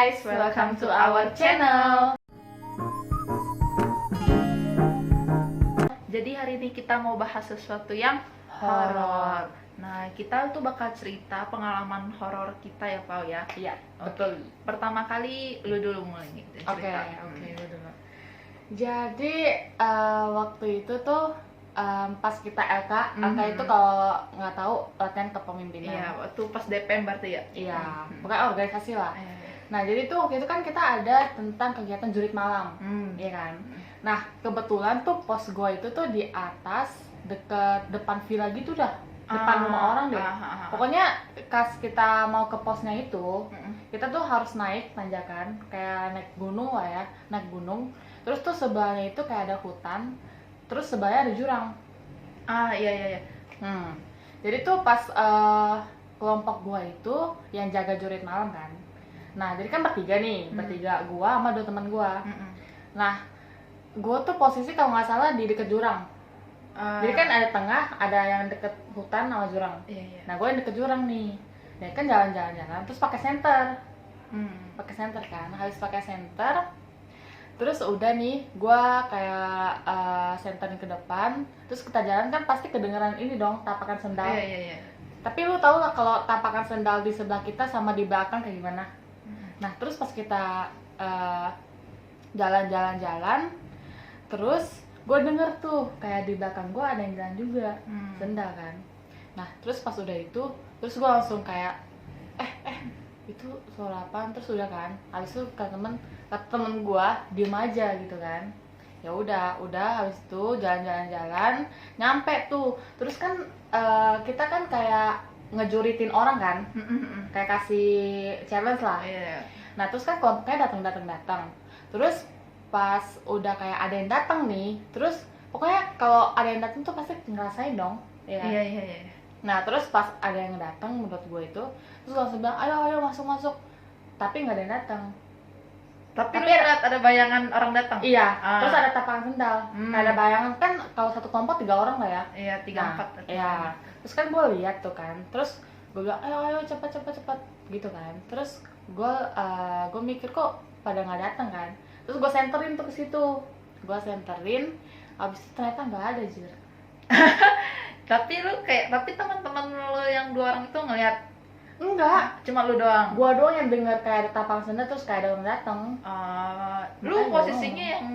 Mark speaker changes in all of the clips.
Speaker 1: guys, welcome to our channel.
Speaker 2: Jadi hari ini kita mau bahas sesuatu yang horor. Nah, kita tuh bakal cerita pengalaman horor kita ya, Pau ya.
Speaker 1: Iya,
Speaker 2: Oke.
Speaker 1: betul.
Speaker 2: Pertama kali lu dulu mulai nih cerita.
Speaker 1: Oke, dulu. Jadi waktu itu tuh pas kita LK itu kalau nggak tahu latihan kepemimpinan.
Speaker 2: Iya, waktu pas DPM berarti ya.
Speaker 1: Iya, pokoknya organisasi lah.
Speaker 2: Iya.
Speaker 1: Nah, jadi tuh waktu itu kan kita ada tentang kegiatan jurit malam, iya kan. Nah, kebetulan tuh pos gua itu tuh di atas deket depan villa gitu dah, depan rumah orang deh. Pokoknya pas kita mau ke posnya itu, kita tuh harus naik tanjakan, kayak naik gunung lah ya, naik gunung. Terus tuh sebelahnya itu kayak ada hutan, terus sebelahnya ada jurang.
Speaker 2: Iya.
Speaker 1: Jadi tuh pas kelompok gua itu yang jaga jurit malam kan. Nah, jadi kan bertiga nih, bertiga gua sama dua teman gua. Nah, gua tuh posisi kalau nggak salah di deket jurang. Jadi kan ada tengah, ada yang deket hutan sama jurang.
Speaker 2: Iya.
Speaker 1: Nah, gua yang deket jurang nih. Ya kan jalan-jalan, terus pakai senter. Pakai senter kan. Habis pakai senter, terus udah nih, gua kayak senterin ke depan. Terus kita jalan kan pasti kedengeran ini dong, tapakan sendal.
Speaker 2: Iya.
Speaker 1: Tapi lu tau lah kalau tapakan sendal di sebelah kita sama di belakang kayak gimana? Nah, terus pas kita jalan-jalan, terus gue denger tuh kayak di belakang gue ada yang jalan juga, sendal kan. Nah, terus pas udah itu, terus gue langsung kayak itu suara apaan? Terus udah kan, habis itu kata temen gue diem aja gitu kan. Ya udah habis itu jalan-jalan nyampe tuh. Terus kan kita kan kayak ngejuritin orang kan, kayak kasih challenge lah. Nah, terus kan kelompoknya datang. Terus pas udah kayak ada yang datang nih, terus pokoknya kalau ada yang datang tuh pasti ngerasain dong, ya kan?
Speaker 2: Iya.
Speaker 1: Nah, terus pas ada yang datang menurut gue itu, terus langsung bilang ayo masuk. Tapi nggak ada yang datang.
Speaker 2: Tapi lu lihat ada bayangan orang datang.
Speaker 1: Iya. Terus ada tapakan sendal. Ada bayangan kan, kalau satu kelompok 3 orang lah ya.
Speaker 2: Iya, 3-4.
Speaker 1: Iya. Terus kan gue lihat tuh kan. Terus gue bilang ayo cepat gitu kan. Terus gue mikir kok pada nggak datang kan. Terus gue senterin tuh ke situ. Abis itu ternyata nggak ada, Jir.
Speaker 2: Tapi teman-teman lu yang 2 orang itu ngelihat?
Speaker 1: Enggak,
Speaker 2: Cuma lu doang.
Speaker 1: gua doang yang dengar kayak ada tapakan sendal, terus kayak ada orang datang.
Speaker 2: Lu posisinya yang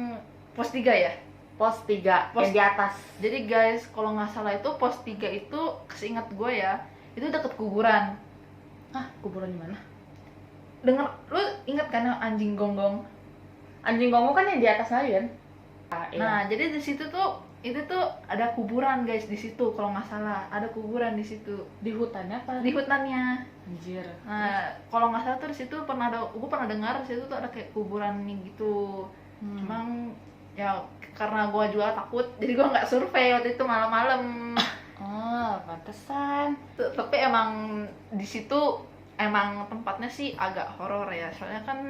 Speaker 2: pos 3 ya?
Speaker 1: Pos 3 yang di atas.
Speaker 2: Jadi guys, kalau nggak salah itu pos 3 itu, seingat gue ya, itu deket kuburan.
Speaker 1: Kuburan di mana?
Speaker 2: Lu inget kan yang anjing gonggong?
Speaker 1: Anjing gonggong kan yang di atas lagi kan?
Speaker 2: Nah, jadi di situ tuh itu tuh ada kuburan guys di situ, kalau nggak salah ada kuburan di situ.
Speaker 1: Di hutannya apa?
Speaker 2: Di hutannya.
Speaker 1: Anjir.
Speaker 2: Nah, kalau nggak salah tuh di situ gue pernah dengar di situ tuh ada kayak kuburan nih gitu. Cuman ya karena gue juga takut, jadi gue nggak survei waktu itu malam-malam.
Speaker 1: Pantesan.
Speaker 2: Tapi emang di situ emang tempatnya sih agak horor ya, soalnya kan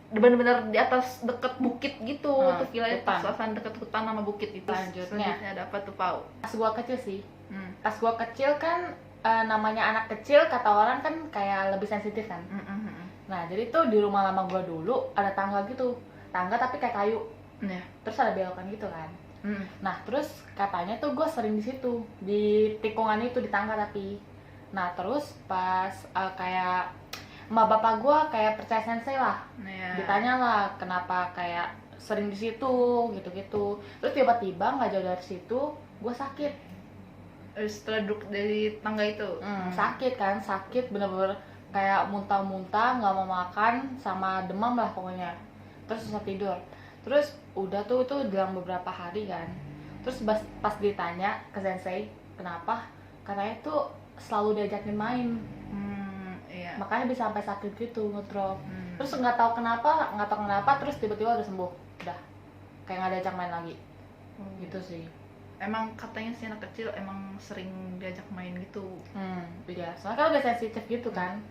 Speaker 2: benar-benar di atas deket bukit gitu. Tuh vilanya suasana deket hutan sama bukit itu.
Speaker 1: Selanjutnya
Speaker 2: ada apa tuh, Pau?
Speaker 1: Pas gua kecil sih. Pas gua kecil kan namanya anak kecil, kata orang kan kayak lebih sensitif kan. Nah, jadi tuh di rumah lama gua dulu ada tangga gitu. Tangga tapi kayak kayu. Terus ada belokan gitu kan. Nah, terus katanya tuh gue sering di situ, di tikungan itu, di tangga tapi. Nah, terus pas kayak emak bapak gue kayak percaya sensei lah. Ditanya lah kenapa kayak sering di situ gitu-gitu. Terus tiba-tiba nggak jauh dari situ gue sakit.
Speaker 2: Setelah duduk dari tangga itu.
Speaker 1: Sakit bener-bener kayak muntah-muntah, nggak mau makan, sama demam lah pokoknya. Terus susah tidur. Terus udah tuh itu dalam beberapa hari kan. Terus pas ditanya ke sensei kenapa, katanya tuh selalu diajakin main. Makanya bisa sampai sakit gitu, ngedrop. Terus nggak tahu kenapa terus tiba-tiba udah sembuh, udah kayak nggak diajak main lagi. Gitu sih.
Speaker 2: Emang katanya sih anak kecil emang sering diajak main gitu.
Speaker 1: Iya, soalnya kan udah sensitif gitu kan,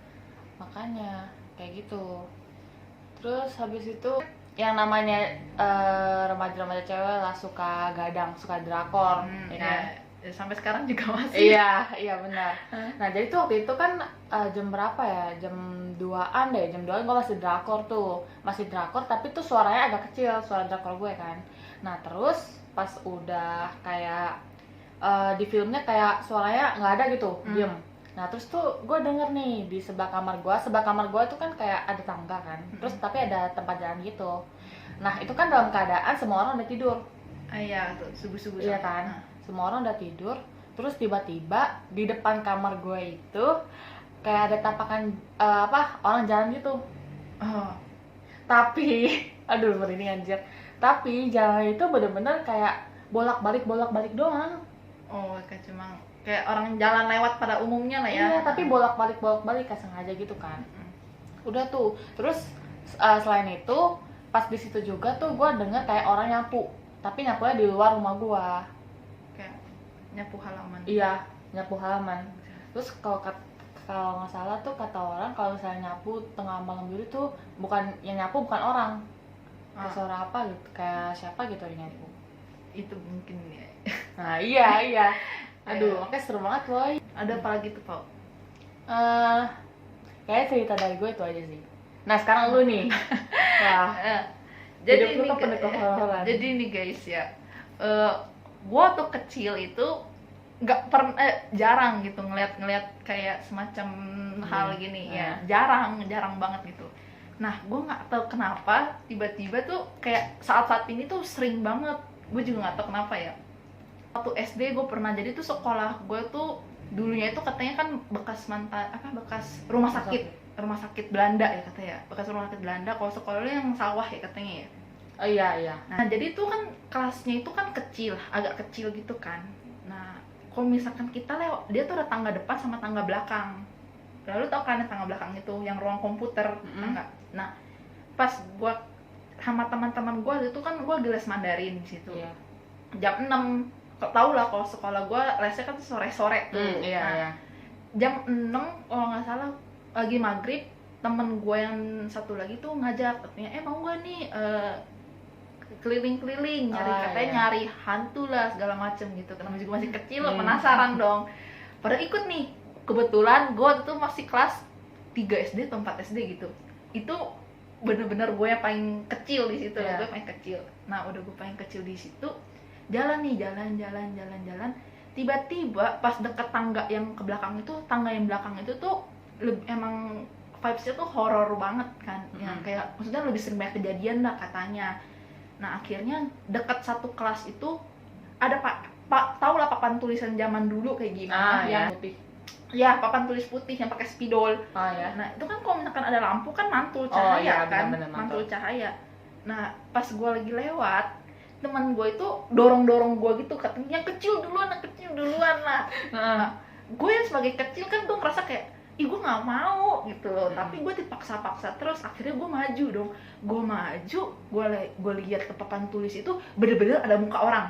Speaker 1: makanya kayak gitu. Terus habis itu yang namanya remaja-remaja cewek lah suka gadang, suka drakor, ya kan?
Speaker 2: Sampai sekarang juga masih.
Speaker 1: Iya benar. Nah, jadi tuh waktu itu kan jam berapa ya, jam 2-an deh, jam 2-an gue masih drakor tapi tuh suaranya agak kecil, suara drakor gue kan. Nah terus pas udah kayak di filmnya kayak suaranya nggak ada gitu, diem. Nah terus tuh gue denger nih di sebelah kamar gue tuh kan kayak ada tangga kan, terus tapi ada tempat jalan gitu. Nah itu kan dalam keadaan semua orang udah tidur.
Speaker 2: Iya tuh subuh-subuh.
Speaker 1: Iya kan, semua orang udah tidur. Terus tiba-tiba di depan kamar gue itu kayak ada tapakan orang jalan gitu.
Speaker 2: Oh.
Speaker 1: Tapi aduh merinding anjir. Tapi jalan itu bener-bener kayak bolak-balik doang.
Speaker 2: Oh, kayak orang jalan lewat pada umumnya lah ya.
Speaker 1: Iya, tapi bolak-balik kayak sengaja gitu kan. Udah tuh. Terus selain itu pas di situ juga tuh gue denger kayak orang nyapu. Tapi nyapunya di luar rumah gue.
Speaker 2: Kayak nyapu halaman.
Speaker 1: Iya, nyapu halaman. Terus kalau nggak salah tuh kata orang kalau misalnya nyapu tengah malam gitu tuh yang nyapu bukan orang. Kayak suara apa gitu, kayak siapa gitu yang nyapu.
Speaker 2: Itu mungkin ya.
Speaker 1: Nah iya. Aduh, makanya seru banget boy.
Speaker 2: Ada apa lagi tuh, Pau?
Speaker 1: Kayaknya cerita dari gue itu aja sih. Nah sekarang lu nih. Wah.
Speaker 2: Jadi nih guys ya, gue tuh kecil itu nggak pernah jarang gitu ngeliat kayak semacam hal gini ya, jarang banget gitu. Nah gue nggak tahu kenapa tiba-tiba tuh kayak saat ini tuh sering banget, gue juga nggak tahu kenapa ya. Waktu SD gue pernah, jadi tuh sekolah gue tuh dulunya itu katanya kan bekas rumah sakit Belanda ya katanya, bekas rumah sakit Belanda. Kalau sekolahnya yang sawah ya katanya ya.
Speaker 1: Oh iya.
Speaker 2: Nah jadi itu kan kelasnya itu kan agak kecil gitu kan. Nah kalau misalkan kita lewat, dia tuh ada tangga depan sama tangga belakang. Lalu tau kan tangga belakang itu yang ruang komputer, tangga. Nah pas gue sama teman-teman gue itu kan gue les Mandarin di situ.
Speaker 1: Iya.
Speaker 2: Jam 6, tau lah kalau sekolah gue lesnya kan sore-sore tuh.
Speaker 1: Iya.
Speaker 2: Jam 6 kalau nggak salah lagi maghrib, temen gue yang satu lagi tuh ngajak, katanya mau gak nih keliling-keliling nyari hantu lah segala macem gitu. Karena masih kecil, penasaran dong. Pada ikut nih. Kebetulan gue tuh masih kelas 3 SD atau 4 SD gitu. Itu bener-bener gue yang paling kecil di situ. Gue paling kecil. Nah udah gue paling kecil di situ, jalan tiba-tiba pas deket tangga yang ke belakang itu, tuh emang vibes-nya tuh horor banget kan. Yang kayak maksudnya lebih sering banyak kejadian lah katanya. Nah akhirnya deket satu kelas itu ada tau lah papan tulisan zaman dulu kayak gimana yang
Speaker 1: putih.
Speaker 2: Ya, papan tulis putih yang pakai spidol.
Speaker 1: Ya.
Speaker 2: Nah itu kan kalau misalkan ada lampu kan mantul cahaya kan,
Speaker 1: bener,
Speaker 2: mantul cahaya. Nah pas gue lagi lewat, teman gue itu dorong gue gitu, katanya yang kecil duluan lah. Nah, gue yang sebagai kecil kan gue ngerasa kayak ih gue nggak mau gitu loh, tapi gue dipaksa terus. Akhirnya gue maju, gue lihat ke papan tulis itu bener-bener ada muka orang.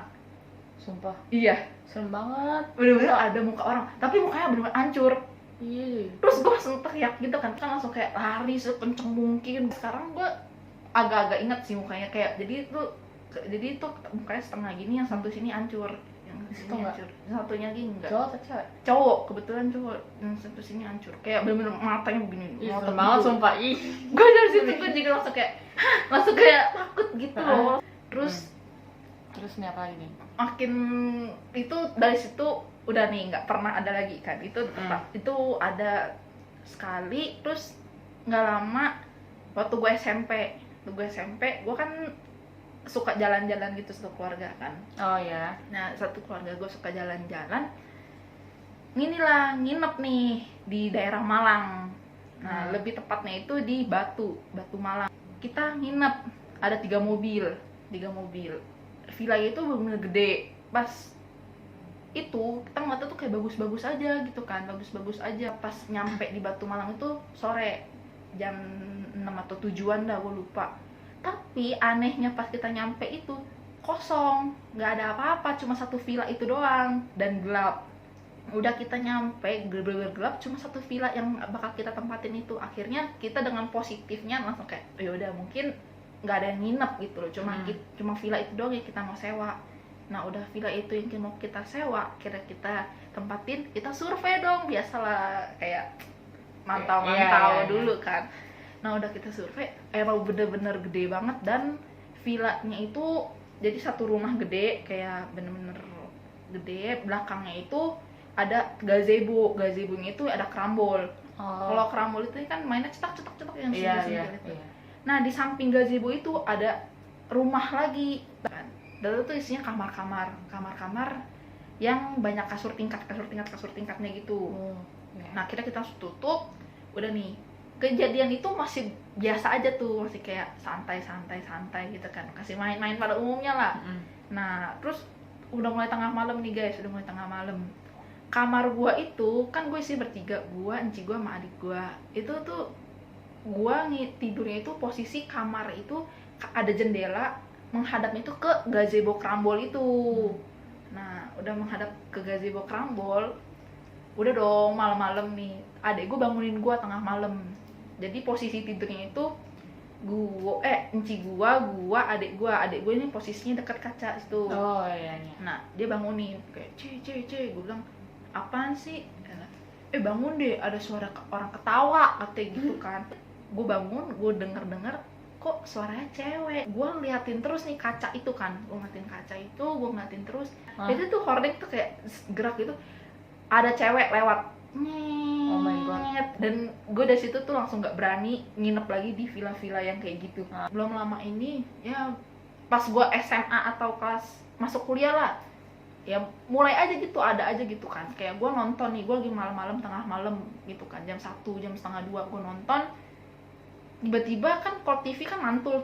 Speaker 1: Sumpah.
Speaker 2: Iya,
Speaker 1: serem banget.
Speaker 2: Bener-bener ada muka orang, tapi mukanya bener-bener hancur.
Speaker 1: Iya.
Speaker 2: Terus gue langsung teriak gitu kan langsung kayak lari sekenceng mungkin. Sekarang gue agak-agak ingat sih mukanya, kayak jadi itu mukanya setengah gini, yang satu sini hancur, yang sini hancur, satunya lagi enggak.
Speaker 1: Cowok atau cewek?
Speaker 2: Cowok, kebetulan cowok. Yang satu sini hancur, kayak bener-bener matanya begini.
Speaker 1: Serem banget sumpah.
Speaker 2: Gue dari situ gue juga langsung kayak takut gitu loh.
Speaker 1: Terus nih apa lagi nih?
Speaker 2: Makin itu dari situ udah nih nggak pernah ada lagi kan. Itu ada sekali, terus nggak lama waktu gue SMP gue kan suka jalan-jalan gitu satu keluarga kan.
Speaker 1: Oh ya.
Speaker 2: Nah satu keluarga gue suka jalan-jalan, nginep nih di daerah Malang. Nah lebih tepatnya itu di Batu Malang. Kita nginep, ada 3 mobil. Villa itu bener-bener gede. Pas itu kita ngeliatnya tuh kayak bagus-bagus aja gitu kan, pas nyampe di Batu Malang itu sore jam 6 atau 7-an dah, gue lupa. Tapi anehnya pas kita nyampe itu kosong, nggak ada apa-apa, cuma satu villa itu doang dan gelap. Udah kita nyampe bener-bener gelap, cuma satu villa yang bakal kita tempatin itu. Akhirnya kita dengan positifnya langsung kayak yaudah mungkin nggak ada yang nginep gitu loh, cuma villa itu doang yang kita mau sewa. Nah udah villa itu yang mau kita sewa, kira kita tempatin, kita survei dong, biasalah kayak mantau-mantau
Speaker 1: Iya.
Speaker 2: dulu kan. Nah udah kita survei, emang bener-bener gede banget, dan villanya itu jadi satu rumah gede, kayak bener-bener gede. Belakangnya itu ada gazebo-nya itu ada kerambol. Kalau kerambol itu kan mainnya cetak-cetak yang
Speaker 1: iya,
Speaker 2: sentil-sentil
Speaker 1: iya,
Speaker 2: itu.
Speaker 1: iya.
Speaker 2: Nah di samping gazebo itu ada rumah lagi kan. Dan itu isinya kamar-kamar yang banyak kasur tingkatnya gitu.
Speaker 1: Iya.
Speaker 2: Nah kita tutup, udah nih. Kejadian itu masih biasa aja tuh, masih kayak santai gitu kan, kasih main-main pada umumnya lah. Nah terus udah mulai tengah malam nih guys, kamar gua itu kan gue isi bertiga, gua, enci gua sama adik gua. Itu tuh gua tidurnya itu posisi kamar itu ada jendela menghadapnya itu ke gazebo kerambol itu. Nah udah menghadap ke gazebo kerambol, udah dong malam-malam nih adek gua bangunin gua tengah malam. Jadi posisi tidurnya itu enci gua, adik gua ini posisinya dekat kaca itu.
Speaker 1: Oh iya.
Speaker 2: Nah dia bangunin kayak C, gue bilang apaan sih, bangun deh, ada suara orang ketawa katanya gitu kan. Gue bangun, gue denger kok suaranya cewek. Gue liatin terus nih kaca itu kan, gue ngeliatin terus. Itu tuh hordeng tuh kayak gerak gitu, ada cewek lewat.
Speaker 1: Oh my god.
Speaker 2: Dan gue dari situ tuh langsung nggak berani nginep lagi di villa-villa yang kayak gitu. Belum lama ini ya pas gue SMA atau kelas masuk kuliah lah, ya mulai aja gitu, ada aja gitu kan. Kayak gue nonton nih, gue lagi malam-malam tengah malam gitu kan, jam 1, jam setengah 2 gue nonton. Tiba-tiba kan kalau TV kan mantul.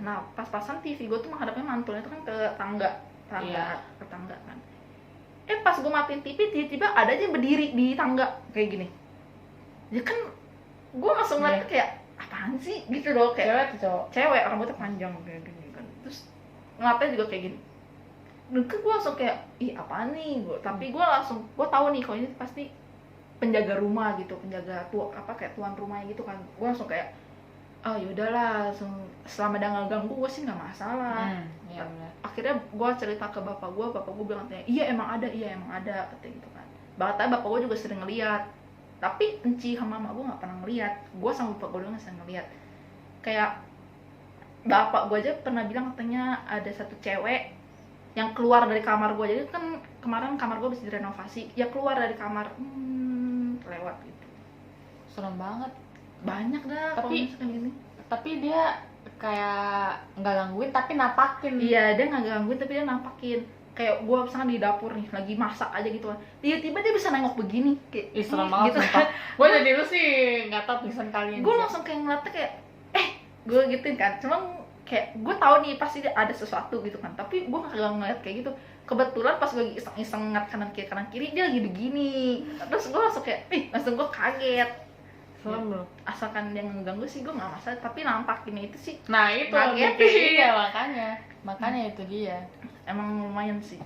Speaker 2: Nah pas-pasan TV gue tuh menghadapnya mantulnya itu kan ke tangga ke tangga kan. Pas gue matiin TV, tiba-tiba ada aja berdiri di tangga kayak gini. Ya kan gue langsung ngeliat kayak apaan sih gitu loh, kayak cewek rambutnya panjang kayak gini kan. Terus ngeliatnya juga kayak gini. Dan kan gue langsung kayak ih apaan nih, tapi gue tahu nih kalau ini pasti penjaga rumah gitu, kayak tuan rumahnya gitu kan. Gue langsung kayak yaudahlah, selama dia nggak ganggu gue sih nggak masalah.
Speaker 1: Iya,
Speaker 2: akhirnya gue cerita ke bapak gue bilang katanya iya emang ada katanya gitu kan. Bahkan bapak gue juga sering ngeliat, tapi enci sama mama gue nggak pernah ngeliat. Gue sama bapak gue doang sering ngeliat. Kayak bapak gue aja pernah bilang katanya ada satu cewek yang keluar dari kamar gue. Jadi kan kemarin kamar gue bisa direnovasi, ya keluar dari kamar lewat gitu.
Speaker 1: Serem banget.
Speaker 2: Banyak dah kalau misalkan gini.
Speaker 1: Tapi dia kayak nggak gangguin tapi nampakin.
Speaker 2: Iya, dia nggak gangguin tapi dia nampakin. Kayak gue misalkan di dapur nih lagi masak aja gitu kan, tiba-tiba dia bisa nengok begini kayak
Speaker 1: serem banget
Speaker 2: gitu
Speaker 1: kan. Gue jadi lu sih nggak tahu tulisan kalian.
Speaker 2: Gue langsung kayak ngeliatnya kayak gue gituin kan, cuma kayak gue tahu nih pasti ada sesuatu gitu kan, tapi gue nggak ngeliat kayak gitu. Kebetulan pas gue lagi iseng-iseng ngeliat kanan kiri dia lagi begini, terus gue langsung kayak langsung gue kaget.
Speaker 1: Serem loh.
Speaker 2: Asalkan yang ngeganggu sih gue nggak masalah, tapi nampakin itu sih.
Speaker 1: Nah itu iya makanya itu dia.
Speaker 2: Emang lumayan sih,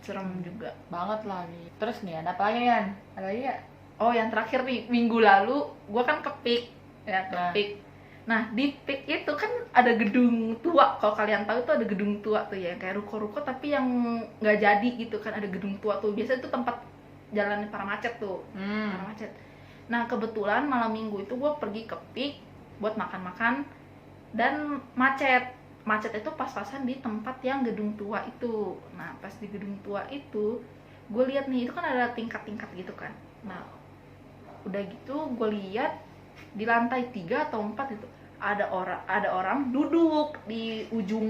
Speaker 2: serem juga
Speaker 1: banget lagi. Terus nih ada apa lagi kan? Ada lagi ya?
Speaker 2: Oh yang terakhir nih, minggu lalu gue kan ke PIK ya, PIK. Nah di PIK itu kan ada gedung tua, kalau kalian tahu tuh ada gedung tua tuh ya, kayak ruko-ruko tapi yang nggak jadi gitu kan, ada gedung tua tuh. Biasanya itu tempat jalan para macet tuh, para macet. Nah kebetulan malam minggu itu gue pergi ke PIK buat makan-makan dan macet itu pas-pasan di tempat yang gedung tua itu. Nah pas di gedung tua itu gue lihat nih, itu kan ada tingkat-tingkat gitu kan. Nah udah gitu gue lihat di lantai 3 atau 4 itu ada orang duduk di ujung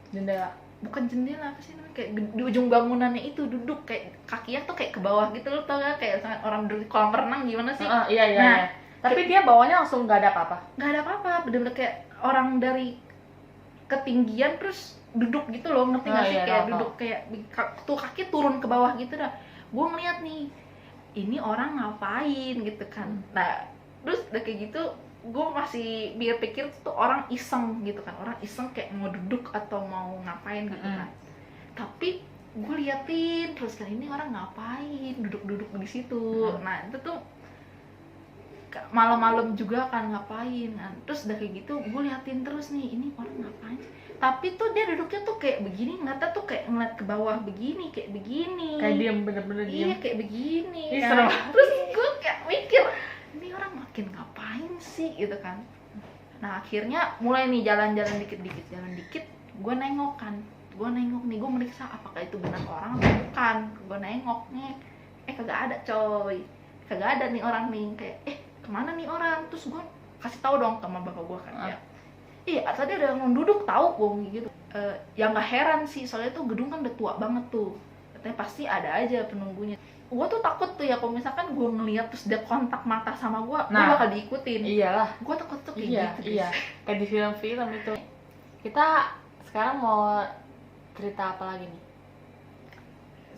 Speaker 1: jendela,
Speaker 2: bukan jendela, apa sih namanya, kayak di ujung bangunannya itu duduk, kayak kakinya tuh kayak ke bawah gitu, lo tau gak kayak orang duduk di kolam renang gimana sih?
Speaker 1: Iya. Tapi dia bawahnya langsung nggak ada apa-apa.
Speaker 2: Nggak ada apa-apa, bener-bener kayak orang dari ketinggian terus duduk gitu loh, ngerti nggak sih? Kayak duduk kayak tuh kaki turun ke bawah gitu dah. Gue ngeliat nih, ini orang ngapain gitu kan. Nah terus udah kayak gitu gue masih pikir tuh orang iseng gitu kan, orang iseng kayak mau duduk atau mau ngapain gitu kan. Tapi gue liatin terus kan, ini orang ngapain duduk-duduk di situ. Nah itu tuh malam-malam juga kan ngapain kan. Terus udah kayak gitu gue liatin terus nih, ini orang ngapain. Tapi tuh dia duduknya tuh kayak begini, ngata tuh kayak ngeliat ke bawah begini, kayak begini.
Speaker 1: Kayak diam, bener-bener diam.
Speaker 2: Iya kayak begini
Speaker 1: kan.
Speaker 2: Terus gue kayak mikir, yakin ngapain sih gitu kan. Nah akhirnya mulai nih jalan-jalan dikit-dikit, jalan dikit, gue nengok nih, gue meriksa apakah itu benar orang atau bukan. Gue nengok nih, kagak ada coy, kagak ada nih orang nih. Kayak kemana nih orang. Terus gue kasih tahu dong sama bapak gue kan, ya iya tadi ada yang duduk tahu gue gitu. Ya nggak heran sih, soalnya tuh gedung kan udah tua banget tuh, katanya pasti ada aja penunggunya. Gue tuh takut tuh ya kalau misalkan gue ngeliat terus dia kontak mata sama gue bakal diikutin.
Speaker 1: Iyalah,
Speaker 2: Gue takut tuh kayak
Speaker 1: iya,
Speaker 2: gitu
Speaker 1: iya, kayak di film-film itu. Kita sekarang mau cerita apa lagi nih?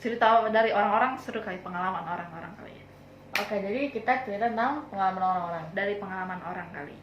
Speaker 2: Cerita dari orang-orang seru kali, pengalaman orang-orang kali ya.
Speaker 1: Oke, jadi kita cerita tentang pengalaman orang-orang.
Speaker 2: Dari pengalaman orang kali.